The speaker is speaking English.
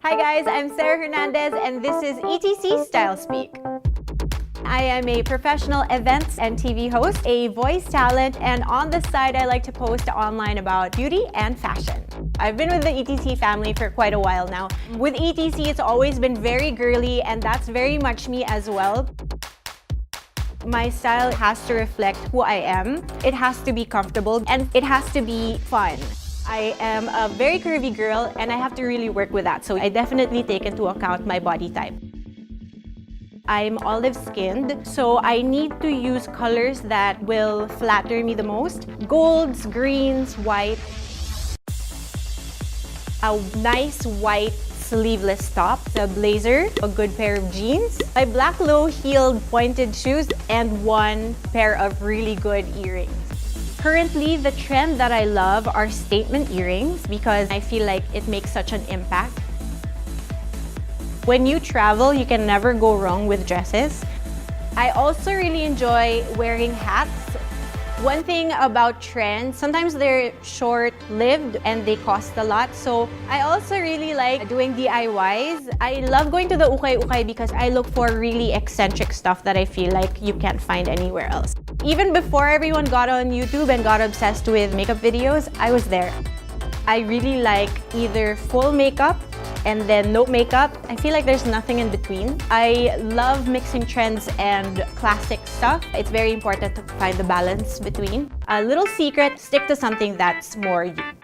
Hi guys, I'm Cerah Hernandez and this is ETC Style Speak. I am a professional events and TV host, a voice talent, and on the side I like to post online about beauty and fashion. I've been with the ETC family for quite a while now. With ETC, it's always been very girly and that's very much me as well. My style has to reflect who I am. It has to be comfortable and it has to be fun. I am a very curvy girl and I have to really work with that, so I definitely take into account my body type. I'm olive-skinned, so I need to use colors that will flatter me the most. Golds, greens, white. A nice white sleeveless top, a blazer, a good pair of jeans, my black low-heeled pointed shoes, and one pair of really good earrings. Currently, the trend that I love are statement earrings because I feel like it makes such an impact. When you travel, you can never go wrong with dresses. I also really enjoy wearing hats. One thing about trends, sometimes they're short-lived and they cost a lot. So I also really like doing DIYs. I love going to the ukay-ukay because I look for really eccentric stuff that I feel like you can't find anywhere else. Even before everyone got on YouTube and got obsessed with makeup videos, I was there. I really like either full makeup and then no makeup. I feel like there's nothing in between. I love mixing trends and classic stuff. It's very important to find the balance between. A little secret, stick to something that's more you.